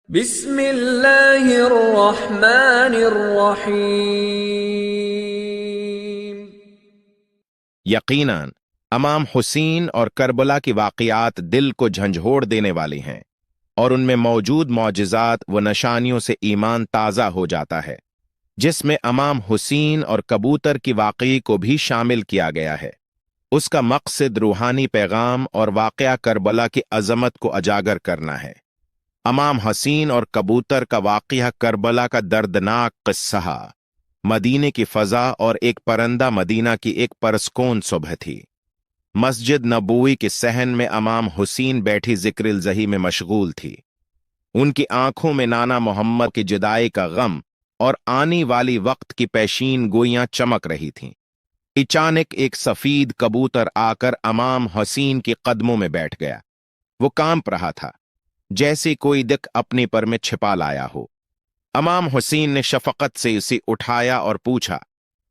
بسم اللہ الرحمن الرحیم۔ یقیناً امام حسین اور کربلا کی واقعات دل کو جھنجھوڑ دینے والی ہیں، اور ان میں موجود معجزات و نشانیوں سے ایمان تازہ ہو جاتا ہے، جس میں امام حسین اور کبوتر کی واقعی کو بھی شامل کیا گیا ہے۔ اس کا مقصد روحانی پیغام اور واقعہ کربلا کی عظمت کو اجاگر کرنا ہے۔ امام حسین اور کبوتر کا واقعہ کربلا کا دردناک قصہ۔ مدینے کی فضا اور ایک پرندہ مدینہ کی ایک پرسکون صبح تھی۔ مسجد نبوی کے صحن میں امام حسین بیٹھی ذکر الزحی میں مشغول تھی۔ ان کی آنکھوں میں نانا محمد کی جدائی کا غم اور آنے والی وقت کی پیشین گوئیاں چمک رہی تھیں۔ اچانک ایک سفید کبوتر آ کر امام حسین کے قدموں میں بیٹھ گیا۔ وہ کانپ رہا تھا، جیسے کوئی دک اپنے پر میں چھپا لایا ہو۔ امام حسین نے شفقت سے اسے اٹھایا اور پوچھا،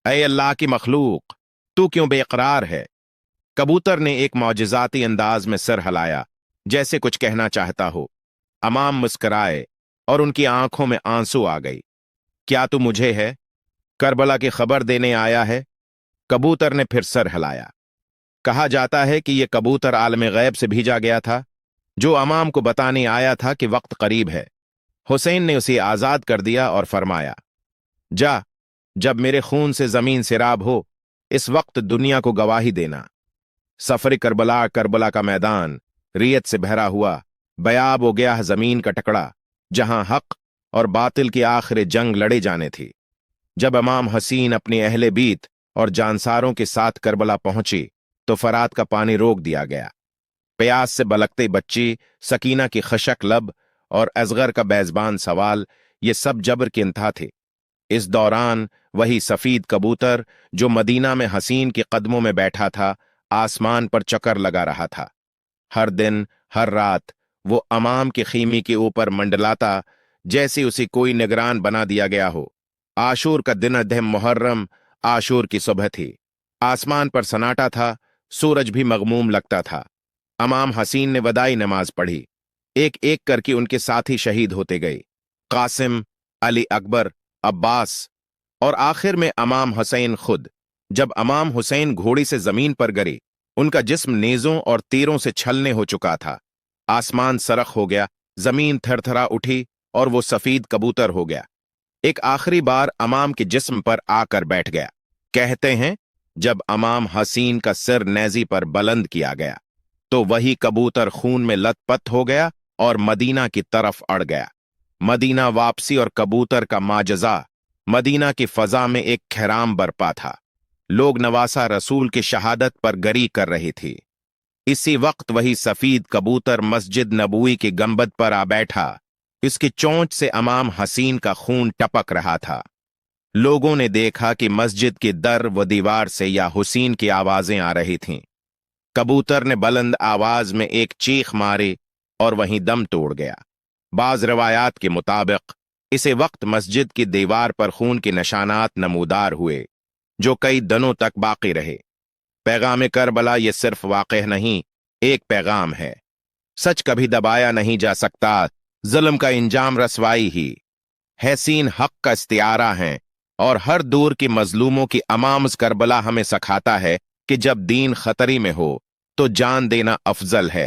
اے اللہ کی مخلوق، تو کیوں بے قرار ہے؟ کبوتر نے ایک معجزاتی انداز میں سر ہلایا، جیسے کچھ کہنا چاہتا ہو۔ امام مسکرائے اور ان کی آنکھوں میں آنسو آ گئی۔ کیا تو مجھے ہے؟ کربلا کی خبر دینے آیا ہے؟ کبوتر نے پھر سر ہلایا۔ کہا جاتا ہے کہ یہ کبوتر عالم غیب سے بھیجا گیا تھا، جو امام کو بتانے آیا تھا کہ وقت قریب ہے۔ حسین نے اسے آزاد کر دیا اور فرمایا، جا، جب میرے خون سے زمین سیراب ہو، اس وقت دنیا کو گواہی دینا۔ سفر کربلا کا میدان ریت سے بھرا ہوا، بیاب ہو گیا زمین کا ٹکڑا، جہاں حق اور باطل کی آخر جنگ لڑے جانے تھی۔ جب امام حسین اپنی اہل بیت اور جانساروں کے ساتھ کربلا پہنچی تو فرات کا پانی روک دیا گیا۔ پیاس سے بلکتے بچی، سکینہ کی خشک لب اور اصغر کا بیزبان سوال، یہ سب جبر کی انتہا تھے۔ اس دوران وہی سفید کبوتر جو مدینہ میں حسین کے قدموں میں بیٹھا تھا، آسمان پر چکر لگا رہا تھا۔ ہر دن، ہر رات وہ امام کے خیمے کے اوپر منڈلاتا، جیسے اسے کوئی نگران بنا دیا گیا ہو۔ عاشور کا دن دھم محرم، عاشور کی صبح تھی۔ آسمان پر سناٹا تھا، سورج بھی مغموم لگتا تھا۔ امام حسین نے وداعی نماز پڑھی۔ ایک ایک کر کے ان کے ساتھی شہید ہوتے گئے، قاسم، علی اکبر، عباس اور آخر میں امام حسین خود۔ جب امام حسین گھوڑی سے زمین پر گرے، ان کا جسم نیزوں اور تیروں سے چھلنے ہو چکا تھا۔ آسمان سرخ ہو گیا، زمین تھر تھرا اٹھی اور وہ سفید کبوتر ہو گیا۔ ایک آخری بار امام کے جسم پر آ کر بیٹھ گیا۔ کہتے ہیں جب امام حسین کا سر نیزی پر بلند کیا گیا تو وہی کبوتر خون میں لت پت ہو گیا اور مدینہ کی طرف اڑ گیا۔ مدینہ واپسی اور کبوتر کا معجزہ۔ مدینہ کی فضا میں ایک کھرام برپا تھا۔ لوگ نواسا رسول کی شہادت پر گری کر رہی تھی۔ اسی وقت وہی سفید کبوتر مسجد نبوی کی گنبد پر آ بیٹھا۔ اس کی چونچ سے امام حسین کا خون ٹپک رہا تھا۔ لوگوں نے دیکھا کہ مسجد کی در و دیوار سے یا حسین کی آوازیں آ رہی تھیں۔ کبوتر نے بلند آواز میں ایک چیخ ماری اور وہیں دم توڑ گیا۔ بعض روایات کے مطابق اسے وقت مسجد کی دیوار پر خون کے نشانات نمودار ہوئے، جو کئی دنوں تک باقی رہے۔ پیغام کربلا یہ صرف واقعہ نہیں، ایک پیغام ہے۔ سچ کبھی دبایا نہیں جا سکتا، ظلم کا انجام رسوائی ہی۔ حسین حق کا استعارہ ہیں، اور ہر دور کی مظلوموں کی امام کربلا ہمیں سکھاتا ہے کہ جب دین خطرے میں ہو تو جان دینا افضل ہے۔